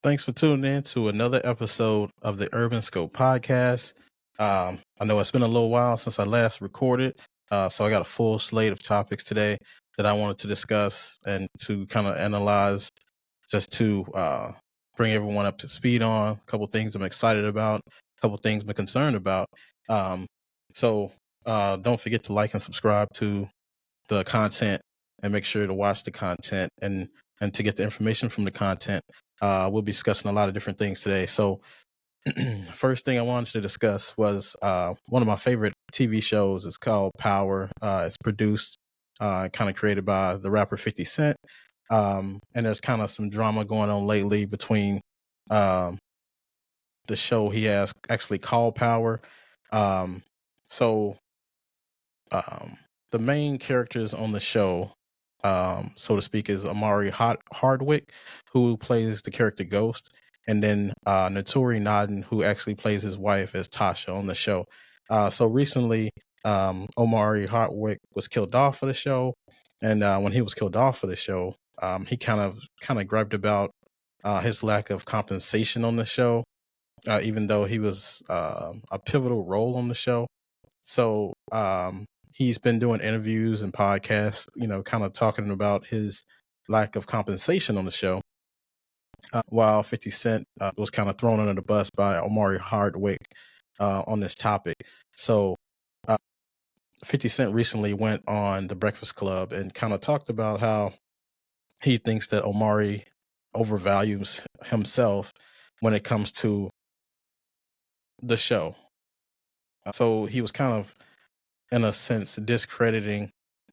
Thanks for tuning in to another episode of the Urban Scope podcast. I know it's been a little while since I last recorded, so I got a full slate of topics today that I wanted to discuss and to kind of analyze, just to bring everyone up to speed on a couple things I'm excited about, a couple things I'm concerned about. So don't forget to like and subscribe to the content and make sure to watch the content and to get the information from the content. We'll be discussing a lot of different things today. So first thing I wanted to discuss was one of my favorite TV shows. It's called Power. It's produced, kind of created by the rapper 50 Cent. And there's kind of some drama going on lately between um, the show he has actually called Power. Um, so um, the main characters on the show, so to speak, is Omari Hardwick, who plays the character Ghost, and then Naturi Naughton, who actually plays his wife as Tasha on the show. So recently, Omari Hardwick was killed off for the show, and when he was killed off for the show, he kind of griped about his lack of compensation on the show, even though he was a pivotal role on the show. So he's been doing interviews and podcasts, kind of talking about his lack of compensation on the show. While 50 Cent was kind of thrown under the bus by Omari Hardwick on this topic. So uh, 50 Cent recently went on The Breakfast Club and kind of talked about how he thinks that Omari overvalues himself when it comes to the show. So he was kind of, in a sense, discrediting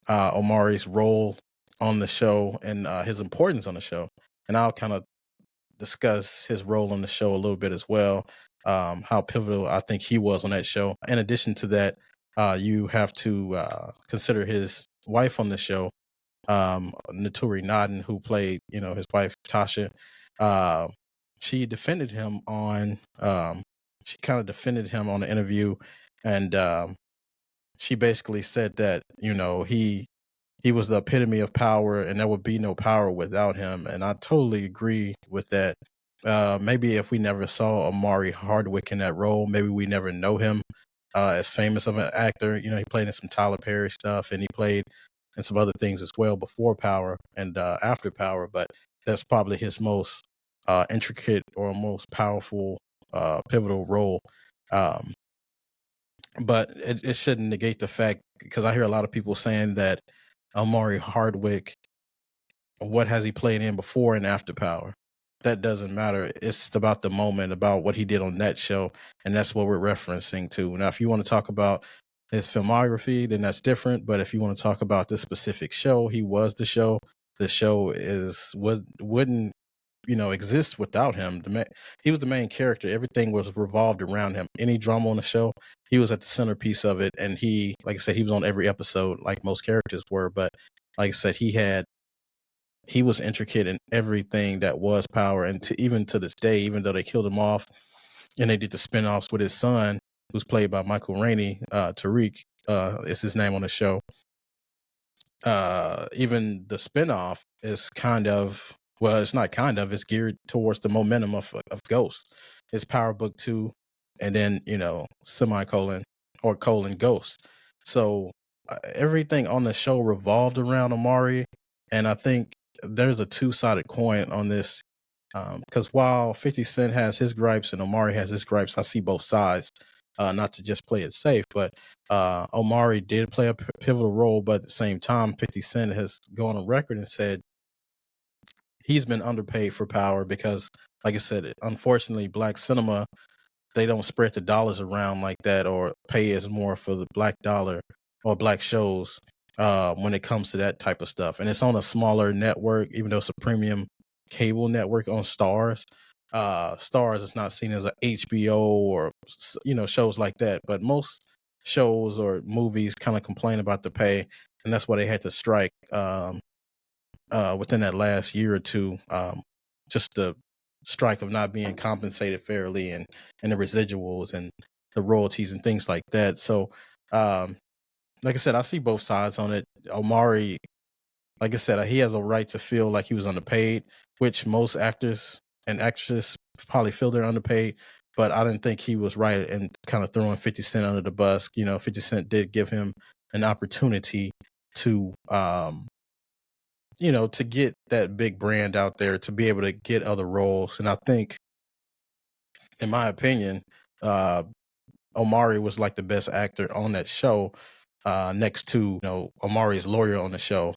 Omari's role on the show and his importance on the show. And I'll kind of discuss his role on the show a little bit as well, how pivotal I think he was on that show. In addition to that, you have to consider his wife on the show, Naturi Naughton, who played, his wife Tasha. Uh, she defended him on, she kind of defended him on the interview, and she basically said that he was the epitome of power, and there would be no power without him. And I totally agree with that. Maybe if we never saw Omari Hardwick in that role, maybe we never know him as famous of an actor. He played in some Tyler Perry stuff, and he played in some other things as well before Power and after Power. But that's probably his most intricate or most powerful, pivotal role. Um, but it shouldn't negate the fact, because I hear a lot of people saying that Omari Hardwick, what has he played in before and after Power? That doesn't matter. It's about the moment, about what he did on that show, and that's what we're referencing to. Now, if you want to talk about his filmography, then that's different. But if you want to talk about this specific show, he was the show. The show wouldn't exist without him. He was the main character. Everything was revolved around him. Any drama on the show, he was at the centerpiece of it. And he, like I said, he was on every episode, like most characters were. But like I said, he was intricate in everything that was Power. And even to this day, even though they killed him off and they did the spinoffs with his son, who's played by Michael Rainey, Tariq is his name on the show. Even the spinoff is it's not it's geared towards the momentum of Ghost. It's Power Book 2, and then, semicolon or colon Ghost. So everything on the show revolved around Omari, and I think there's a two-sided coin on this, because while 50 Cent has his gripes and Omari has his gripes, I see both sides. Not to just play it safe, but Omari did play a pivotal role, but at the same time, 50 Cent has gone on record and said he's been underpaid for Power because, like I said, unfortunately, black cinema, they don't spread the dollars around like that or pay as more for the black dollar or black shows when it comes to that type of stuff. And it's on a smaller network, even though it's a premium cable network on Stars. Stars is not seen as a HBO or shows like that, but most shows or movies kind of complain about the pay, and that's why they had to strike within that last year or two. Just the strike of not being compensated fairly, and the residuals and the royalties and things like that. So, like I said, I see both sides on it. Omari, like I said, he has a right to feel like he was underpaid, which most actors and actresses probably feel they're underpaid, but I didn't think he was right in kind of throwing 50 Cent under the bus. 50 Cent did give him an opportunity to, to get that big brand out there, to be able to get other roles. And I think, in my opinion, uh, Omari was like the best actor on that show, next to, Omari's lawyer on the show.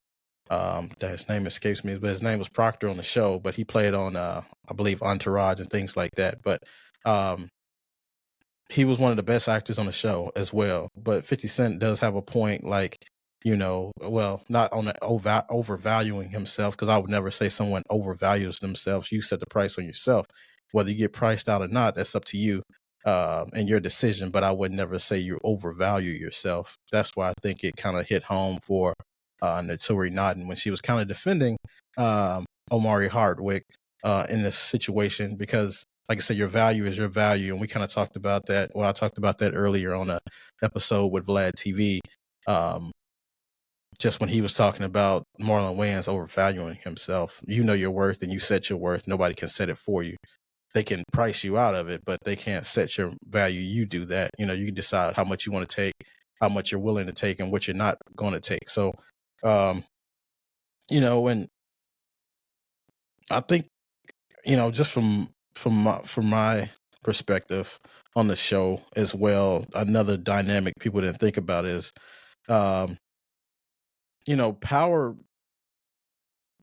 That his name escapes me, but his name was Proctor on the show, but he played on, I believe, Entourage and things like that. But um, he was one of the best actors on the show as well. But 50 Cent does have a point, like, well, not on the overvaluing himself, because I would never say someone overvalues themselves. You set the price on yourself. Whether you get priced out or not, that's up to you, and your decision. But I would never say you overvalue yourself. That's why I think it kind of hit home for Naturi Naughton when she was kind of defending Omari Hardwick in this situation, because like I said, your value is your value. And we kind of talked about that. Well, I talked about that earlier on a episode with Vlad TV. Just when he was talking about Marlon Wayans overvaluing himself. You know your worth and you set your worth. Nobody can set it for you. They can price you out of it, but they can't set your value. You do that. You can decide how much you want to take, how much you're willing to take, and what you're not going to take. So, and I think, just from my perspective on the show as well, another dynamic people didn't think about is, um, Power.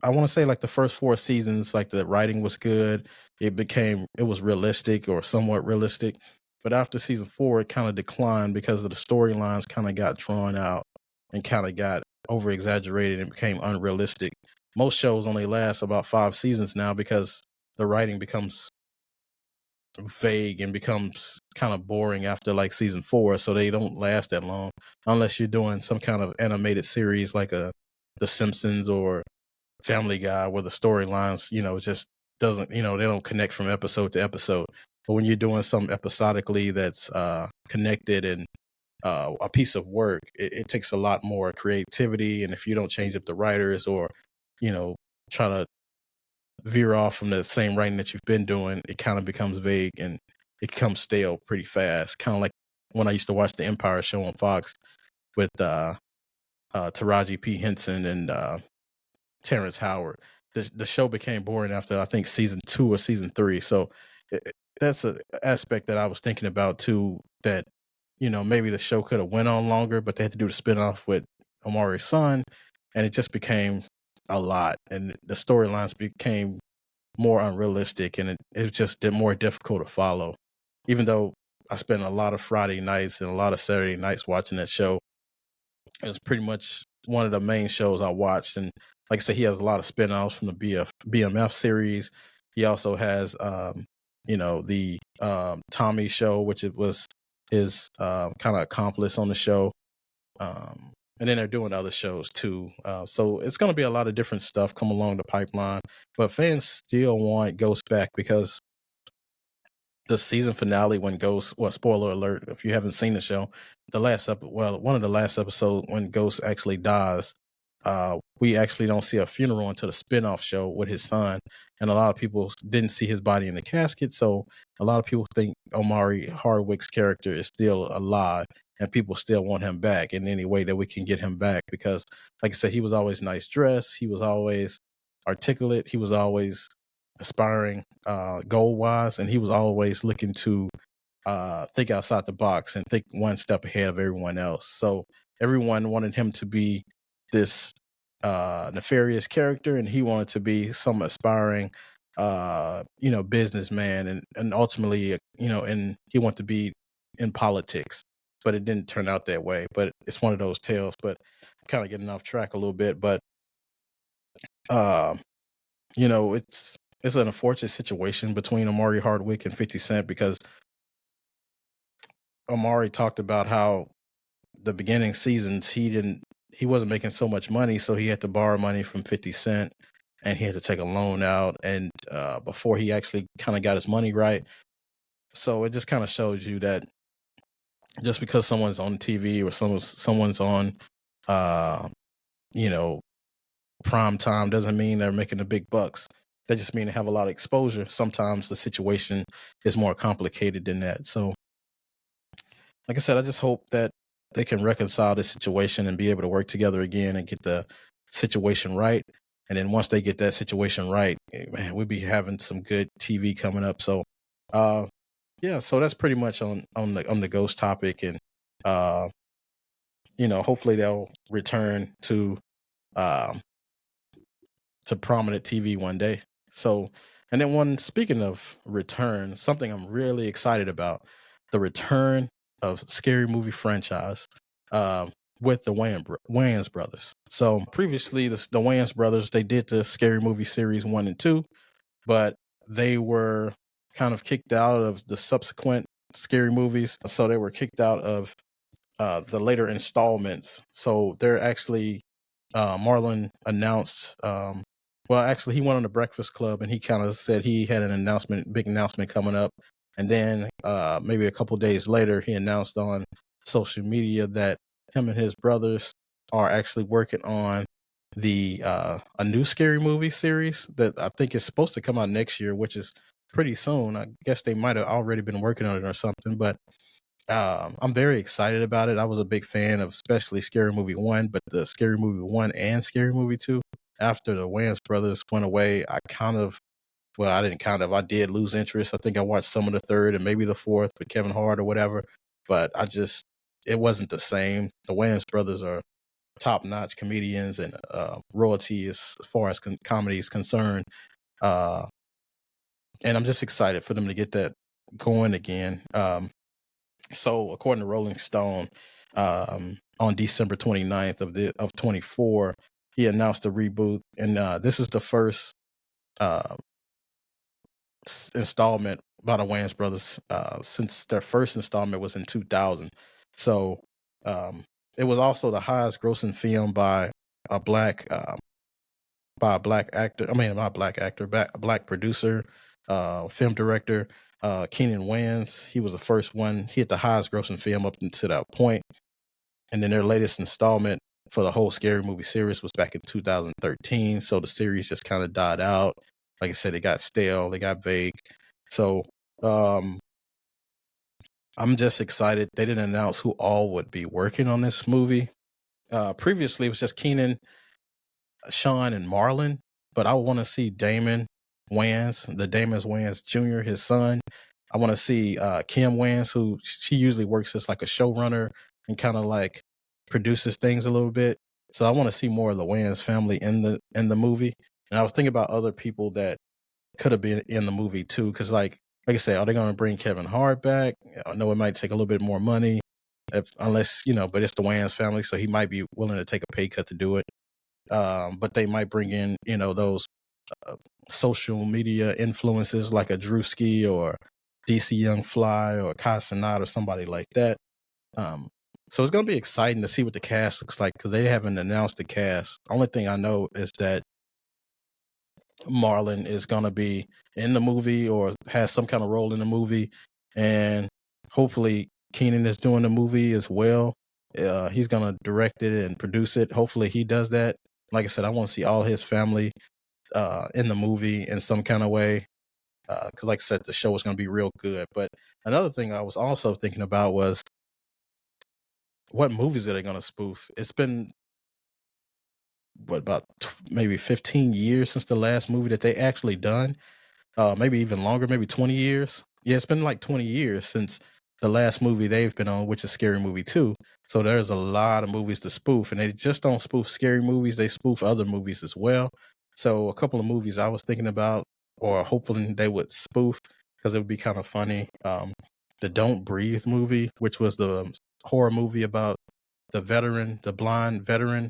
I want to say like the first 4 seasons, like the writing was good. It was realistic or somewhat realistic. But after season 4, it kind of declined because of the storylines kind of got drawn out and kind of got over exaggerated and became unrealistic. Most shows only last about 5 seasons now because the writing becomes vague and becomes kind of boring after like season 4, so they don't last that long unless you're doing some kind of animated series like The Simpsons or Family Guy, where the storylines, just doesn't, they don't connect from episode to episode. But when you're doing something episodically that's connected and a piece of work, it takes a lot more creativity. And if you don't change up the writers or, try to veer off from the same writing that you've been doing, it kind of becomes vague and it becomes stale pretty fast. Kind of like when I used to watch the Empire show on Fox with Taraji P. Henson and Terrence Howard. The show became boring after I think season 2 or season 3. So that's an aspect that I was thinking about too. That maybe the show could have went on longer, but they had to do the spinoff with Omari's son, and it just became a lot, and the storylines became more unrealistic, and it was just more difficult to follow. Even though I spent a lot of Friday nights and a lot of Saturday nights watching that show, it was pretty much one of the main shows I watched. And like I said, he has a lot of spin-offs from the BMF series. He also has, the Tommy show, which it was his kind of accomplice on the show. And then they're doing other shows too. So it's going to be a lot of different stuff come along the pipeline. But fans still want Ghost back because the season finale when Ghost, well, spoiler alert, if you haven't seen the show, one of the last episodes when Ghost actually dies, we actually don't see a funeral until the spinoff show with his son. And a lot of people didn't see his body in the casket. So a lot of people think Omari Hardwick's character is still alive and people still want him back in any way that we can get him back. Because like I said, he was always nice dressed. He was always articulate. He was always aspiring goal wise, and he was always looking to think outside the box and think one step ahead of everyone else. So everyone wanted him to be this nefarious character, and he wanted to be some aspiring businessman, and ultimately and he wanted to be in politics, but it didn't turn out that way. But it's one of those tales. But kind of getting off track a little bit, but um it's an unfortunate situation between Omari Hardwick and 50 Cent, because Omari talked about how the beginning seasons he wasn't making so much money, so he had to borrow money from 50 Cent and he had to take a loan out, and before he actually kind of got his money right. So it just kind of shows you that just because someone's on TV or someone's on uh you know prime time doesn't mean they're making the big bucks. that just mean they have a lot of exposure. Sometimes the situation is more complicated than that. So, like I said, I just hope that they can reconcile this situation and be able to work together again and get the situation right. And then once they get that situation right, man, we'll be having some good TV coming up. So, uh, yeah, so that's pretty much on the ghost topic, and uh, hopefully they'll return um, to prominent TV one day. So, and then speaking of return, something I'm really excited about, the return of Scary Movie franchise um, with the Wayans brothers. So previously, the Wayans brothers, they did the Scary Movie series 1 and 2, but they were kind of kicked out of the subsequent scary movies. So they were kicked out of the later installments. So they're actually Marlon announced. Well, actually, he went on the Breakfast Club and he kind of said he had big announcement coming up. And then maybe a couple days later, he announced on social media that him and his brothers are actually working on a new scary movie series that I think is supposed to come out next year, which is pretty soon. I guess they might have already been working on it or something, but I'm very excited about it. I was a big fan of especially Scary Movie 1, but the Scary Movie 1 and Scary Movie 2, after the Wayans brothers went away, I did lose interest. I think I watched some of the third and maybe the fourth with Kevin Hart or whatever, but it wasn't the same. The Wayans brothers are top-notch comedians and royalty as far as comedy is concerned. Uh, and I'm just excited for them to get that going again. So according to Rolling Stone, on December 29th of 24, he announced a reboot, and this is the first uh, installment by the Wayans brothers since their first installment was in 2000. So um, it was also the highest grossing film a black by a black actor. I mean, not black actor, a black producer, film director, Keenan Wayans. He was the first one. He had the highest grossing film up until that point. And then their latest installment for the whole Scary Movie series was back in 2013. So the series just kind of died out. Like I said, it got stale, they got vague. So I'm just excited. They didn't announce who all would be working on this movie. Previously, it was just Keenan, Sean, and Marlon, but I want to see Damon Wayans, the Damon Wayans Jr., his son. I want to see Kim Wayans, who she usually works as like a showrunner and kind of like produces things a little bit. So I want to see more of the Wayans family in the movie. And I was thinking about other people that could have been in the movie too, because like I said, are they going to bring Kevin Hart back? I know it might take a little bit more money, unless but it's the Wayans family, so he might be willing to take a pay cut to do it. But they might bring in, those social media influences like a Drewski or DC Young Fly or Kai Cenat or somebody like that. So it's going to be exciting to see what the cast looks like because they haven't announced the cast. Only thing I know is that Marlon is going to be in the movie or has some kind of role in the movie. And hopefully Keenan is doing the movie as well. He's going to direct it and produce it. Hopefully he does that. Like I said, I want to see all his family in the movie in some kind of way. Because like I said, the show is going to be real good. But another thing I was also thinking about was what movies are they going to spoof? It's been about maybe 15 years since the last movie that they actually done. Maybe even longer, maybe 20 years. Yeah, it's been like 20 years since the last movie they've been on, which is Scary Movie 2. So there's a lot of movies to spoof, and they just don't spoof scary movies, they spoof other movies as well. So a couple of movies I was thinking about or hoping they would spoof because it would be kind of funny. The Don't Breathe movie, which was the horror movie about the blind veteran,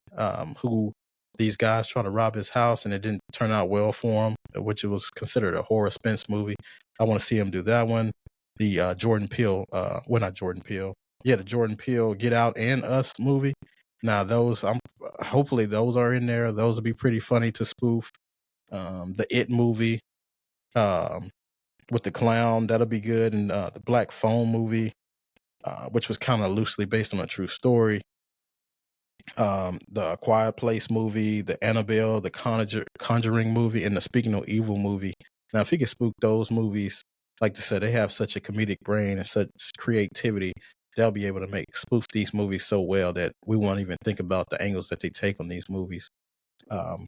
who these guys try to rob his house and it didn't turn out well for him, which it was considered a horror suspense movie. I want to see him do that one. The Jordan Peele, well, not Jordan Peele. Yeah, the Jordan Peele Get Out and Us movie. Now hopefully those are in there. Those would be pretty funny to spoof. The It movie, um, with the clown, that'll be good. And the Black Phone movie, which was kind of loosely based on a true story. The Quiet Place movie, the Annabelle, the Conjuring movie, and the Speaking No Evil movie. Now, if he can spook those movies, like I said, they have such a comedic brain and such creativity. They'll be able to spoof these movies so well that we won't even think about the angles that they take on these movies. Um,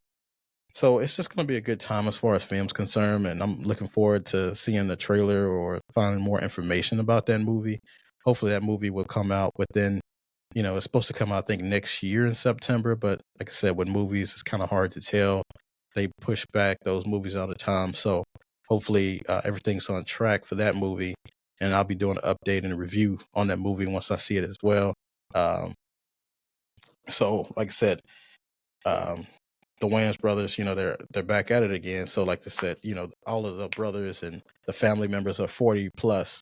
so it's just going to be a good time as far as film's concerned, and I'm looking forward to seeing the trailer or finding more information about that movie. Hopefully, that movie will come out within, it's supposed to come out, I think, next year in September. But like I said, with movies, it's kind of hard to tell. They push back those movies all the time. So hopefully, everything's on track for that movie, and I'll be doing an update and a review on that movie once I see it as well. Um, so, like I said, um, the Wayans brothers, they're back at it again. So, like I said, all of the brothers and the family members are 40 plus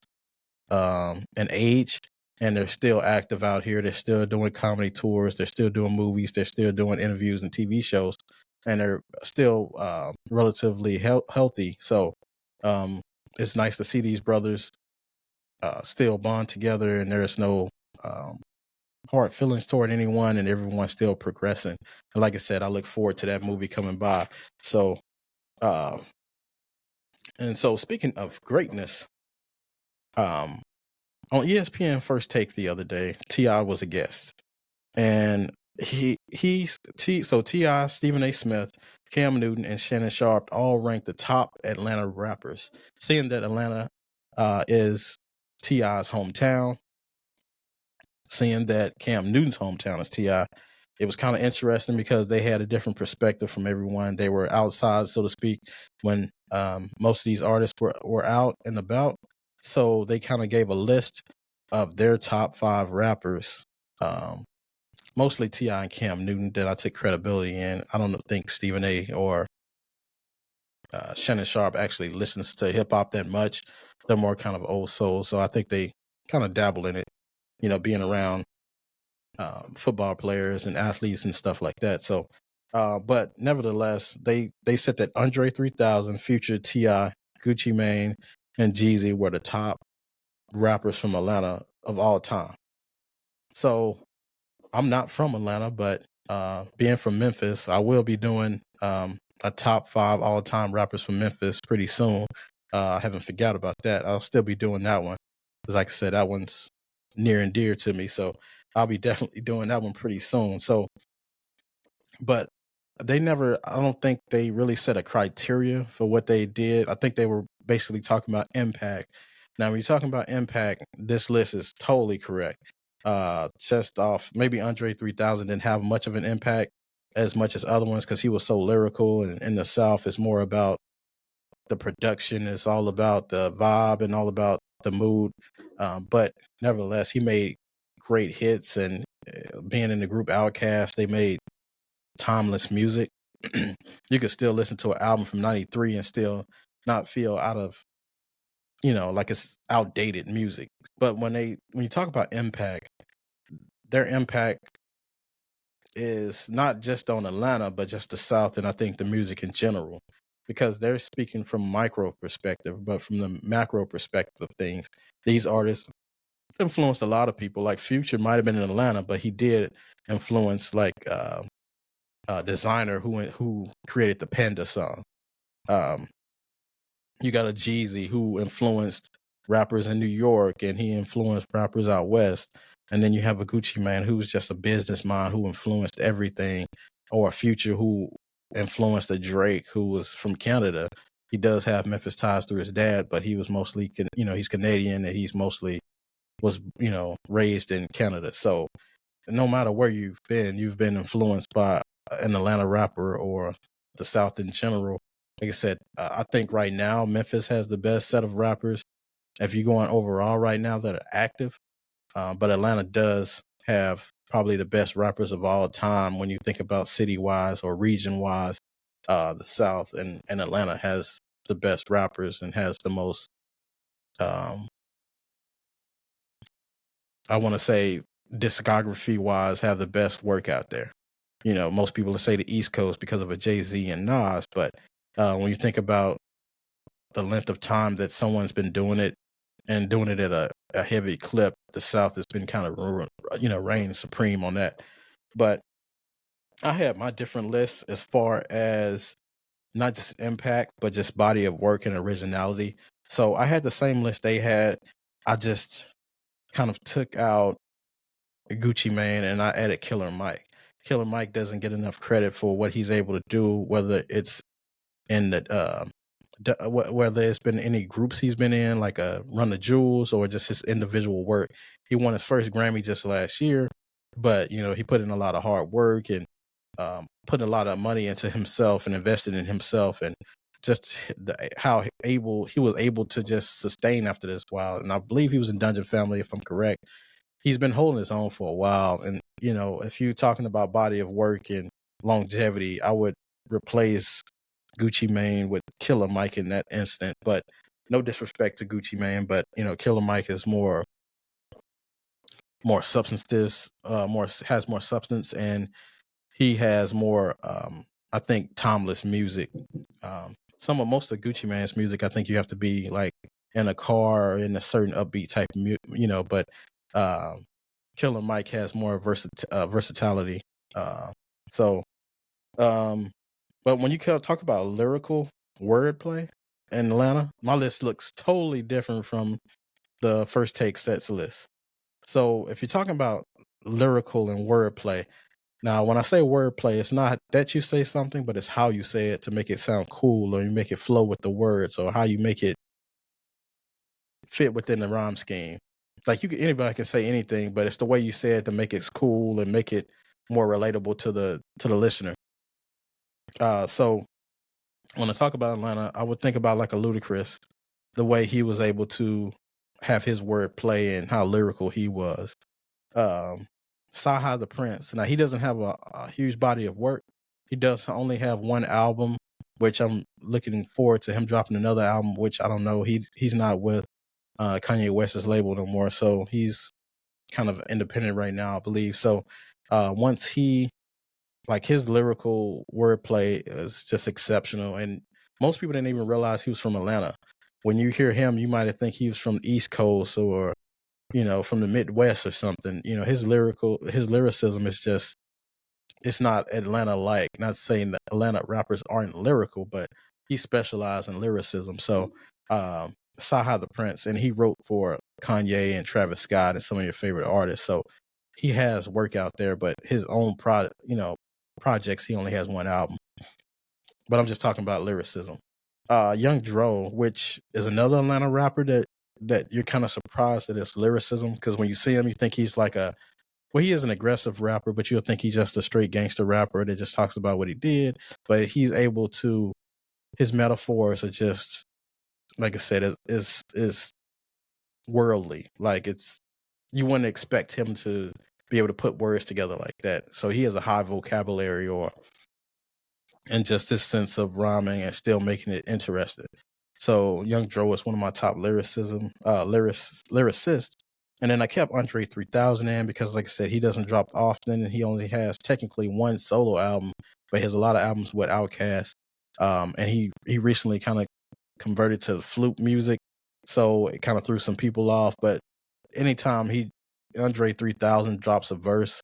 in age, and they're still active out here. They're still doing comedy tours. They're still doing movies. They're still doing interviews and TV shows, and they're still relatively healthy. So, um, it's nice to see these brothers still bond together, and there's no um, hard feelings toward anyone, and everyone's still progressing. And like I said, I look forward to that movie coming by. So, uh, and so speaking of greatness, um, on ESPN First Take the other day, Ti was a guest, and so Ti, Stephen A. Smith, Cam Newton, and Shannon Sharp all ranked the top Atlanta rappers, seeing that Atlanta is Ti's hometown, seeing that Cam Newton's hometown is Ti. It was kind of interesting because they had a different perspective from everyone. They were outside, so to speak, when most of these artists were out and about. So they kind of gave a list of their top 5 rappers, mostly Ti and Cam Newton, that I take credibility in. I don't think Stephen A. or Shannon Sharp actually listens to hip hop that much. They're more kind of old soul, so I think they kind of dabble in it, being around football players and athletes and stuff like that. So, but nevertheless, they said that Andre 3000, Future, Ti, Gucci Mane, and Jeezy were the top rappers from Atlanta of all time. So I'm not from Atlanta, but being from Memphis, I will be doing a top 5 all time rappers from Memphis pretty soon. I haven't forgot about that. I'll still be doing that one. Because like I said, that one's near and dear to me. So I'll be definitely doing that one pretty soon. So, but I don't think they really set a criteria for what they did. I think they were basically talking about impact. Now, when you're talking about impact, this list is totally correct. Just off, maybe Andre 3000 didn't have much of an impact as much as other ones because he was so lyrical. And in the South, it's more about the production, it's all about the vibe and all about the mood. But nevertheless, he made great hits, and being in the group Outkast, they made timeless music. You could still listen to an album from '93 and still not feel out of, like it's outdated music. But when you talk about impact, their impact is not just on Atlanta, but just the South, and I think the music in general, because they're speaking from micro perspective, but from the macro perspective of things, these artists influenced a lot of people. Like Future might have been in Atlanta, but he did influence like designer who created the Panda song. Um, you got a Jeezy who influenced rappers in New York, and he influenced rappers out west. And then you have a Gucci Mane who's just a businessman who influenced everything, or a Future who influenced a Drake who was from Canada. He does have Memphis ties through his dad, but he was mostly, he's Canadian, and he's mostly was, raised in Canada. So no matter where you've been influenced by an Atlanta rapper or the South in general. Like I said, I think right now Memphis has the best set of rappers. If you're going overall right now that are active, but Atlanta does have probably the best rappers of all time when you think about city wise or region wise. The South and Atlanta has the best rappers and has the most. I want to say discography wise have the best work out there. Most people say the East Coast because of a Jay-Z and Nas, but when you think about the length of time that someone's been doing it and doing it at a heavy clip, the South has been kind of, reigning supreme on that. But I had my different lists as far as not just impact, but just body of work and originality. So I had the same list they had. I just kind of took out Gucci Mane and I added Killer Mike. Killer Mike doesn't get enough credit for what he's able to do, whether it's in the whether it's been any groups he's been in, like Run the Jewels, or just his individual work. He won his first Grammy just last year, but he put in a lot of hard work and put a lot of money into himself and invested in himself, and just how he was able to just sustain after this while. And I believe he was in Dungeon Family, if I'm correct. He's been holding his own for a while, and if you're talking about body of work and longevity, I would replace Gucci Mane with Killer Mike in that instant. But no disrespect to Gucci Mane, but Killer Mike is more substances, has more substance, and he has more I think timeless music. Most of Gucci Mane's music, I think you have to be like in a car or in a certain upbeat type but um Killer Mike has more versatility. uh so um but when you talk about lyrical wordplay in Atlanta, my list looks totally different from the First Take Sets list. So if you're talking about lyrical and wordplay, now when I say wordplay, it's not that you say something, but it's how you say it to make it sound cool, or you make it flow with the words, or how you make it fit within the rhyme scheme. Like anybody can say anything, but it's the way you say it to make it cool and make it more relatable to the listener. So when I talk about Atlanta, I would think about like a Ludacris, the way he was able to have his word play and how lyrical he was. Um, Saha the Prince. Now he doesn't have a huge body of work. He does only have one album, which I'm looking forward to him dropping another album, which I don't know. He's not with Kanye West's label no more, so he's kind of independent right now, I believe. So once his lyrical wordplay is just exceptional, and most people didn't even realize he was from Atlanta. When you hear him, you might think he was from the East Coast or from the Midwest or something. His lyricism is just, it's not Atlanta like. Not saying that Atlanta rappers aren't lyrical, but he specialized in lyricism. So Saha the Prince, and he wrote for Kanye and Travis Scott and some of your favorite artists. So he has work out there, but his own projects, he only has one album. But I'm just talking about lyricism. Young Dro, which is another Atlanta rapper that you're kind of surprised at his lyricism, because when you see him, you think he's like he is an aggressive rapper, but you'll think he's just a straight gangster rapper that just talks about what he did. But he's able to, his metaphors are just, like I said, is worldly. Like you wouldn't expect him to be able to put words together like that. So he has a high vocabulary, and just his sense of rhyming and still making it interesting. So Young Dro is one of my top lyricists. And then I kept Andre 3000 in because, like I said, he doesn't drop often, and he only has technically one solo album, but he has a lot of albums with Outkast. And he recently kind of converted to flute music, so it kind of threw some people off. But anytime Andre 3000 drops a verse,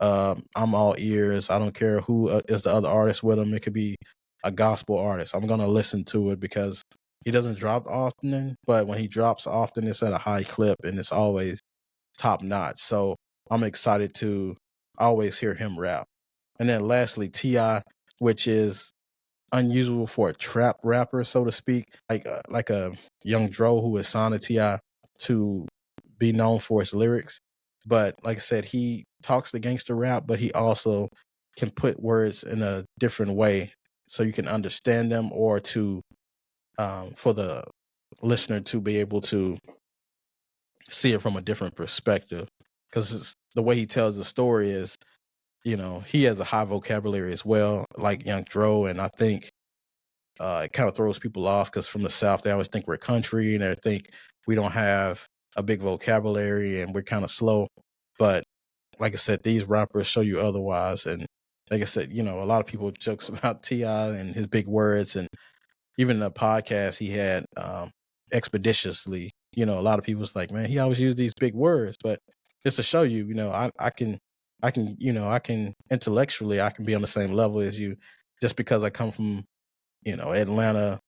I'm all ears. I don't care who is the other artist with him. It could be a gospel artist. I'm gonna listen to it because he doesn't drop often, but when he drops often, it's at a high clip and it's always top notch. So I'm excited to always hear him rap. And then lastly, Ti, which is unusual for a trap rapper, so to speak, like a Young Dro who is signed to Ti to be known for his lyrics. But like I said, he talks the gangster rap, but he also can put words in a different way so you can understand them, or to for the listener to be able to see it from a different perspective. Because the way he tells the story is, he has a high vocabulary as well, like Young Dro, and I think it kind of throws people off because from the South, they always think we're country and they think we don't have a big vocabulary and we're kind of slow. But like I said, these rappers show you otherwise. And like I said, a lot of people jokes about T.I. and his big words. And even the podcast he had, Expeditiously, a lot of people's like, man, he always used these big words. But just to show you, I can I can intellectually, I can be on the same level as you just because I come from, Atlanta,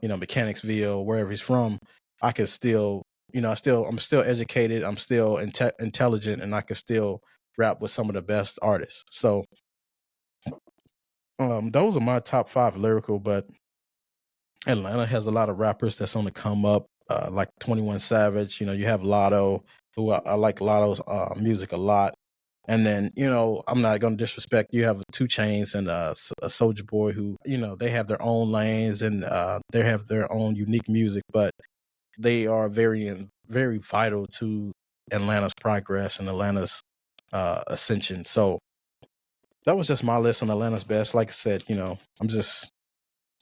Mechanicsville, wherever he's from. I can still, I'm still educated. I'm still intelligent, and I can still rap with some of the best artists. So, those are my top 5 lyrical, but Atlanta has a lot of rappers that's on the come up, like 21 Savage. You have Lotto, who I like Lotto's music a lot. And then, I'm not going to disrespect. You have Two Chains and a Soldier Boy who, they have their own lanes and they have their own unique music, but they are very vital to Atlanta's progress and Atlanta's ascension. So that was just my list on Atlanta's best. Like I said, I'm just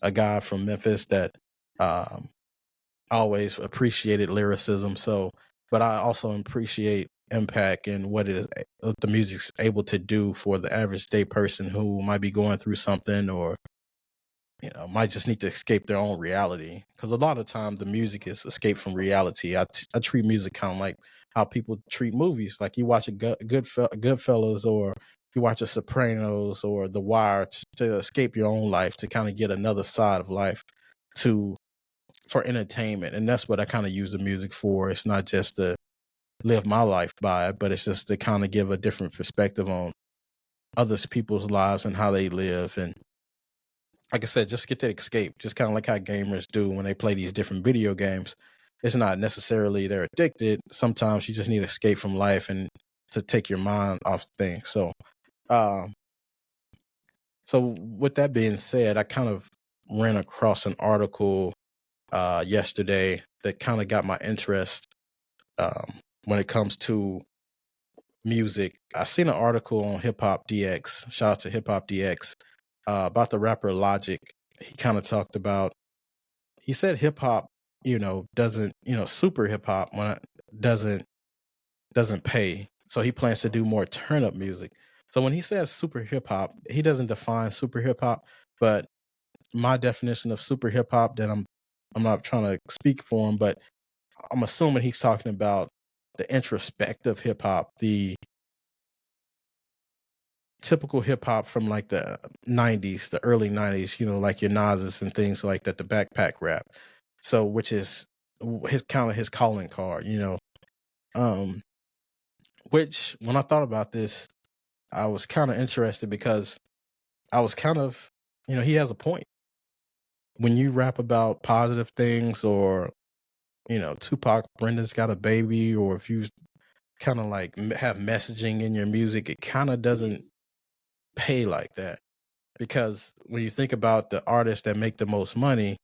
a guy from Memphis that um, always appreciated lyricism. So, but I also appreciate impact and what the music's able to do for the average day person who might be going through something or might just need to escape their own reality. Because a lot of time the music is escape from reality. I treat music kind of like how people treat movies. Like you watch Goodfellas or you watch a Sopranos or The Wire to escape your own life, to kind of get another side of life to for entertainment. And that's what I kind of use the music for. It's not just to live my life by it, but it's just to kind of give a different perspective on others people's lives and how they live. And like I said, just get to escape, just kind of like how gamers do when they play these different video games. It's not necessarily they're addicted. Sometimes you just need to escape from life and to take your mind off things. Um, so with that being said, I kind of ran across an article yesterday that kind of got my interest when it comes to music. I seen an article on Hip Hop DX. Shout out to Hip Hop DX about the rapper Logic. He kind of talked about. He said hip hop, doesn't, super hip hop doesn't doesn't pay. So he plans to do more turn up music. So when he says super hip hop, he doesn't define super hip hop, but my definition of super hip hop that I'm not trying to speak for him, but I'm assuming he's talking about the introspective hip hop, the typical hip hop from like the 90s, the early 90s, like your Nas's and things like that, the backpack rap. So, which is his kind of his calling card, Um, which when I thought about this, I was kind of interested because I was kind of, he has a point. When you rap about positive things or, Tupac, Brenda's Got a Baby, or if you kind of like have messaging in your music, it kind of doesn't pay like that. Because when you think about the artists that make the most money,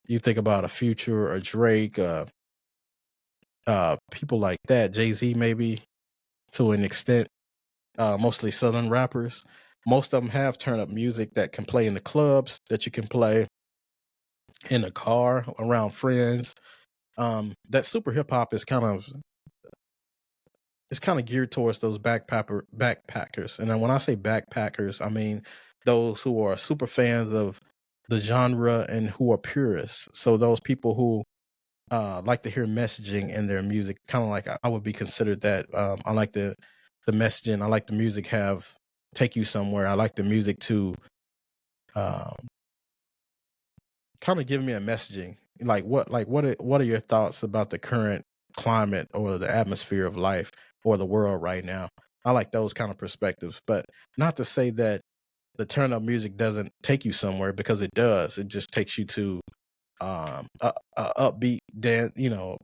you think about a Future or Drake, people like that, Jay-Z maybe to an extent, mostly Southern rappers. Most of them have turn up music that can play in the clubs, that you can play in the car around friends. That super hip hop is kind of it's kind of geared towards those backpackers. And then when I say backpackers, I mean those who are super fans of the genre and who are purists. So those people who like to hear messaging in their music, kind of like I would be considered that. I like the messaging. I like the music have take you somewhere. I like the music to um, kind of give me a messaging. What are your thoughts about the current climate or the atmosphere of life or the world right now? I like those kind of perspectives, but not to say that the turn up music doesn't take you somewhere, because it does. It just takes you to a upbeat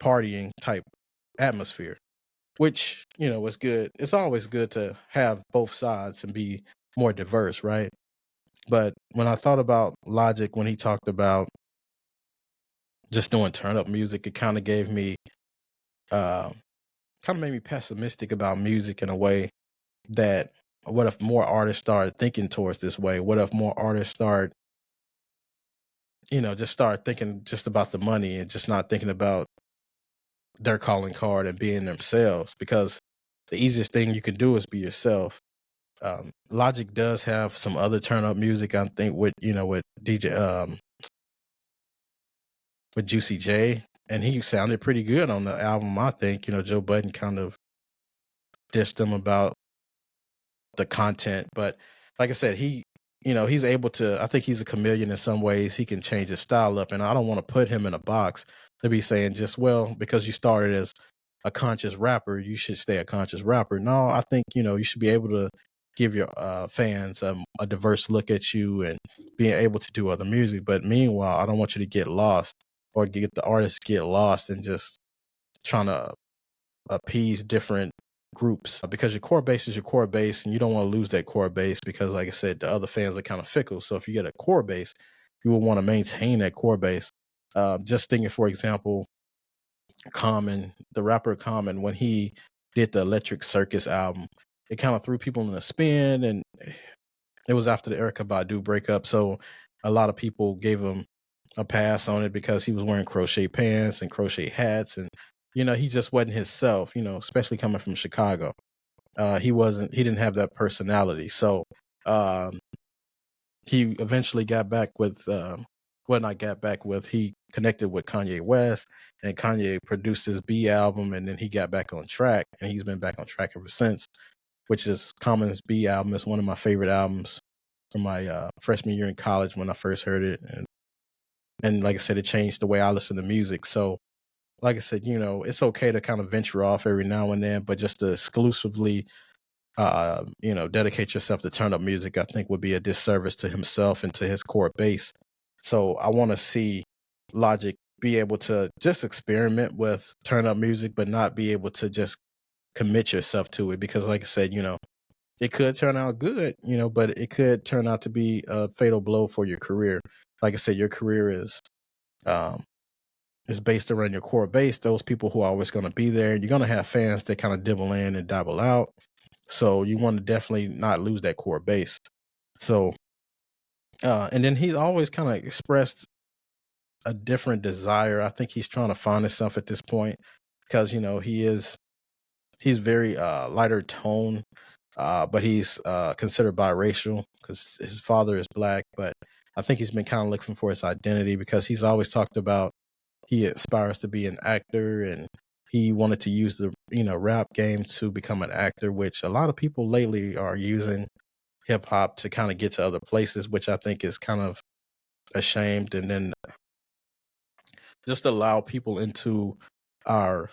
partying type atmosphere, which is good. It's always good to have both sides and be more diverse, right? But when I thought about Logic, when he talked about just doing turn up music, it kind of gave me uh, kind of made me pessimistic about music in a way that, what if more artists started thinking towards this way? What if more artists just start thinking just about the money and just not thinking about their calling card and being themselves? Because the easiest thing you can do is be yourself. Logic does have some other turn up music, I think, with DJ with Juicy J, and he sounded pretty good on the album. I think Joe Budden kind of dissed him about the content. But like I said, he's able to. I think he's a chameleon in some ways. He can change his style up, and I don't want to put him in a box to be saying just well because you started as a conscious rapper, you should stay a conscious rapper. No, I think you should be able to give your fans a diverse look at you and being able to do other music. But meanwhile, I don't want you to get lost or get the artists get lost and just trying to appease different groups because your core base is your core base and you don't want to lose that core base because like I said, the other fans are kind of fickle. So if you get a core base, you will want to maintain that core base. Just thinking, for example, Common, the rapper Common, when he did the Electric Circus album, it kind of threw people in a spin and it was after the Erica Badu breakup. So a lot of people gave him a pass on it because he was wearing crochet pants and crochet hats and he just wasn't himself, especially coming from Chicago. He didn't have that personality. So um he eventually got back with well not got back with he connected with Kanye West and Kanye produced his B album and then he got back on track and he's been back on track ever since, which is Common's B album. It's one of my favorite albums from my freshman year in college when I first heard it and like I said, it changed the way I listen to music. So like I said, it's okay to kind of venture off every now and then, but just to exclusively dedicate yourself to turn up music, I think would be a disservice to himself and to his core base. So I want to see Logic be able to just experiment with turn up music, but not be able to just commit yourself to it because, like I said, it could turn out good, but it could turn out to be a fatal blow for your career. Like I said, your career um, is based around your core base. Those people who are always going to be there. You're going to have fans that kind of dibble in and dabble out. So you want to definitely not lose that core base. So, and then he's always kind of expressed a different desire. I think he's trying to find himself at this point because he's very lighter tone, but he's considered biracial because his father is black. But I think he's been kind of looking for his identity because he's always talked about he aspires to be an actor and he wanted to use the rap game to become an actor, which a lot of people lately are using hip hop to kind of get to other places, which I think is kind of ashamed. And then just allow people into our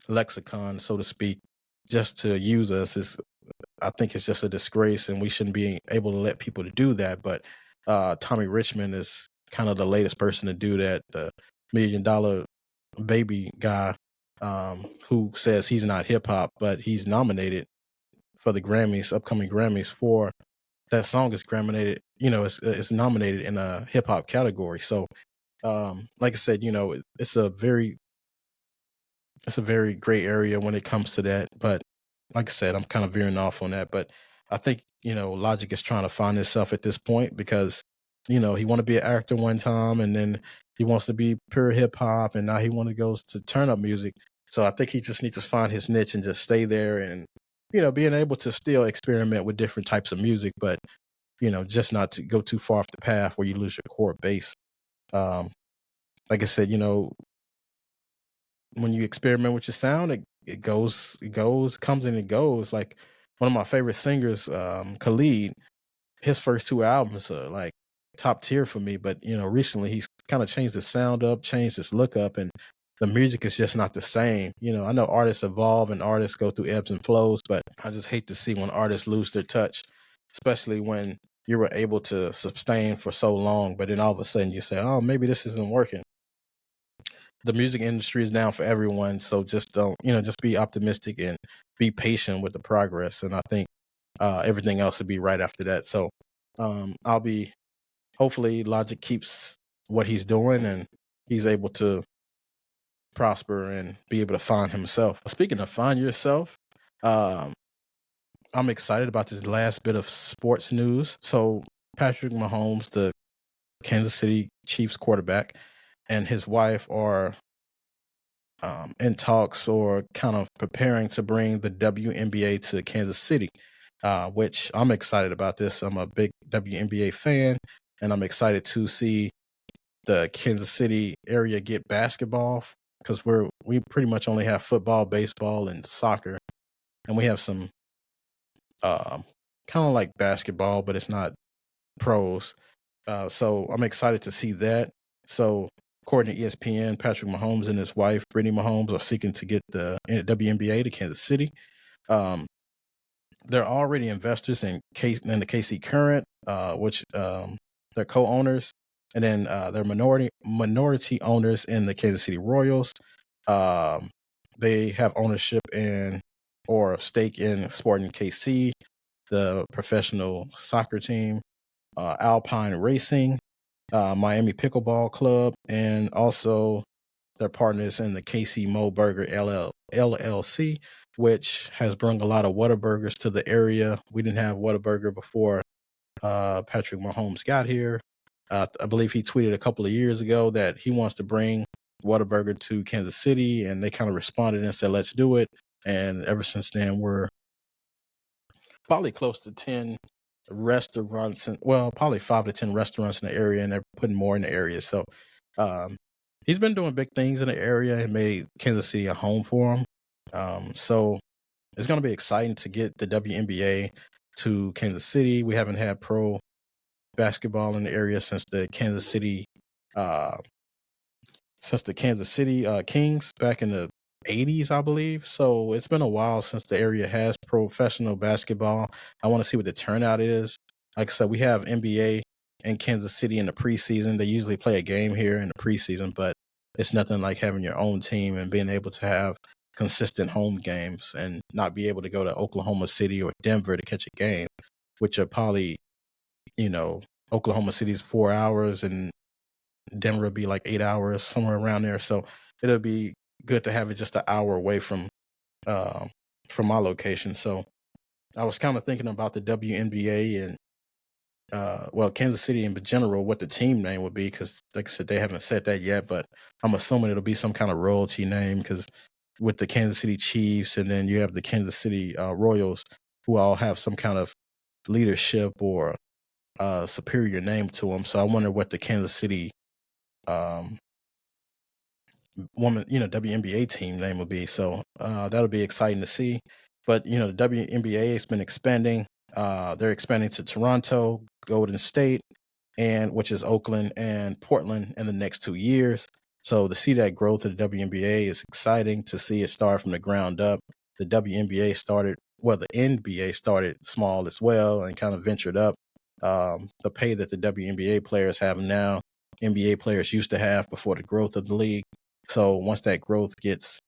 lexicon, so to speak, just to use us is, I think it's just a disgrace, and we shouldn't be able to let people to do that. But Tommy Richmond is kind of the latest person to do that. The $1 Million Baby guy, who says he's not hip hop, but he's nominated for the Grammys, upcoming Grammys for that song is nominated. It's nominated in a hip hop category. So, like I said, it's a very gray area when it comes to that. But like I said, I'm kind of veering off on that. But I think, Logic is trying to find himself at this point because, he want to be an actor one time and then he wants to be pure hip hop and now he want to go to turn up music. So I think he just needs to find his niche and just stay there and, being able to still experiment with different types of music, but, just not to go too far off the path where you lose your core base. Um, like I said, when you experiment with your sound, comes and it goes. Like one of my favorite singers, Khalid, his first two albums are like top tier for me. But recently he's kind of changed his sound up, changed his look up, and the music is just not the same. I know artists evolve and artists go through ebbs and flows, but I just hate to see when artists lose their touch, especially when you were able to sustain for so long, but then all of a sudden you say, "Oh, maybe this isn't working." The music industry is down for everyone. So just don't, just be optimistic and be patient with the progress. And I think everything else will be right after that. So I'll be, hopefully Logic keeps what he's doing and he's able to prosper and be able to find himself. Speaking of find yourself, um, I'm excited about this last bit of sports news. So Patrick Mahomes, the Kansas City Chiefs quarterback, and his wife are in talks or kind of preparing to bring the WNBA to Kansas City, which I'm excited about this. I'm a big WNBA fan, and I'm excited to see the Kansas City area get basketball because we pretty much only have football, baseball, and soccer, and we have some kind of like basketball, but it's not pros. So I'm excited to see that. So according to ESPN, Patrick Mahomes and his wife, Brittany Mahomes, are seeking to get the WNBA to Kansas City. Um, they're already investors in the KC Current, which they're co-owners, and then they're minority owners in the Kansas City Royals. Um, they have ownership in or stake in Sporting KC, the professional soccer team, Alpine Racing, Miami Pickleball Club, and also their partners in the KC Mo Burger LLC, which has brought a lot of Whataburgers to the area. We didn't have Whataburger before Patrick Mahomes got here. I believe he tweeted a couple of years ago that he wants to bring Whataburger to Kansas City, and they kind of responded and said, let's do it. And ever since then, we're probably close to 10 restaurants, probably 5 to 10 restaurants in the area, and they're putting more in the area. So um, he's been doing big things in the area and made Kansas City a home for him. So it's going to be exciting to get the WNBA to Kansas City. We haven't had pro basketball in the area since the Kansas City uh, Kings back in the 80s, I believe. So it's been a while since the area has professional basketball. I want to see what the turnout is. Like I said, we have NBA in Kansas City in the preseason. They usually play a game here in the preseason, but it's nothing like having your own team and being able to have consistent home games and not be able to go to Oklahoma City or Denver to catch a game, which are probably, Oklahoma City's 4 hours and Denver would be like 8 hours, somewhere around there. So it'll be good to have it just an hour away uh, from my location. So I was kind of thinking about the WNBA and Kansas City in general, what the team name would be, because like I said, they haven't said that yet. But I'm assuming it'll be some kind of royalty name, because with the Kansas City Chiefs and then you have the Kansas City Royals, who all have some kind of leadership or superior name to them. So I wonder what the Kansas City um, WNBA team name will be. So that'll be exciting to see. But the WNBA has been expanding. They're expanding to Toronto, Golden State, and which is Oakland and Portland in the next 2 years. So to see that growth of the WNBA is exciting, to see it start from the ground up. The NBA started small as well and kind of ventured up. The pay that the WNBA players have now, NBA players used to have before the growth of the league. So once that growth gets,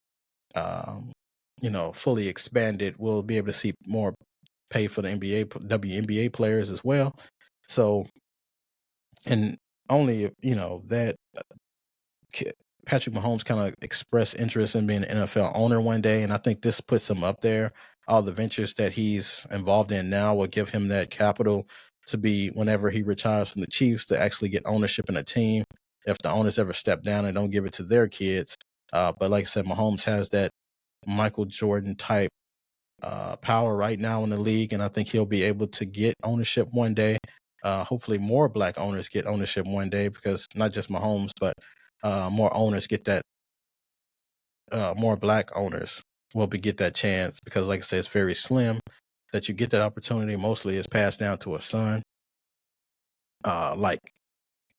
fully expanded, we'll be able to see more pay for the WNBA players as well. So, and only, that Patrick Mahomes kind of expressed interest in being an NFL owner one day. And I think this puts him up there. All the ventures that he's involved in now will give him that capital to be, whenever he retires from the Chiefs, to actually get ownership in a team. If the owners ever step down and don't give it to their kids. But like I said, Mahomes has that Michael Jordan type power right now in the league. And I think he'll be able to get ownership one day. Hopefully more black owners get ownership one day, because not just Mahomes, but more owners get that, more black owners will get that chance, because like I said, it's very slim that you get that opportunity. Mostly it's passed down to a son, like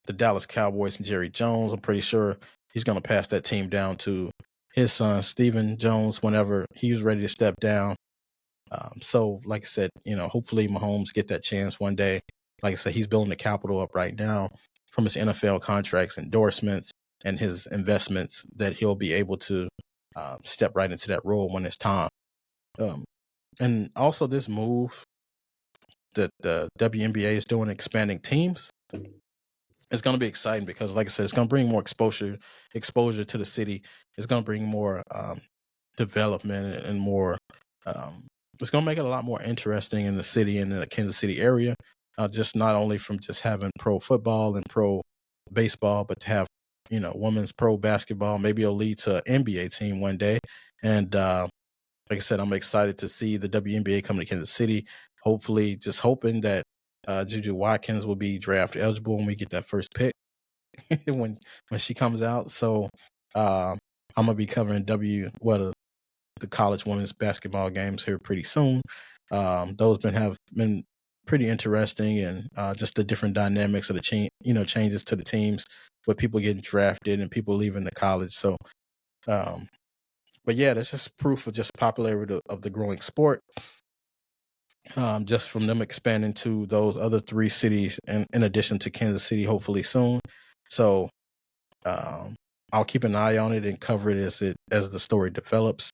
the Dallas Cowboys and Jerry Jones. I'm pretty sure he's going to pass that team down to his son, Stephen Jones, whenever he was ready to step down. So like I said, hopefully Mahomes get that chance one day. Like I said, he's building the capital up right now from his NFL contracts, endorsements, and his investments, that he'll be able to step right into that role when it's time. And also this move that the WNBA is doing, expanding teams, it's going to be exciting, because like I said, it's going to bring more exposure to the city. It's going to bring more development and more, it's going to make it a lot more interesting in the city and in the Kansas City area. Just not only from just having pro football and pro baseball, but to have, women's pro basketball. Maybe it'll lead to an NBA team one day. And like I said, I'm excited to see the WNBA coming to Kansas City. Hopefully, just hoping that Juju Watkins will be draft eligible when we get that first pick when she comes out. So I'm gonna be covering the college women's basketball games here pretty soon. Those have been pretty interesting, and just the different dynamics of the changes to the teams with people getting drafted and people leaving the college. So, but yeah, that's just proof of just popularity of the growing sport. Just from them expanding to those other 3 cities, in addition to Kansas City, hopefully soon. So I'll keep an eye on it and cover it as the story develops.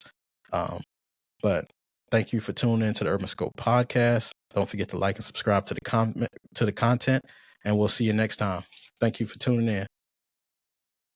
But thank you for tuning in to the Urban Scope podcast. Don't forget to like and subscribe to the content, and we'll see you next time. Thank you for tuning in.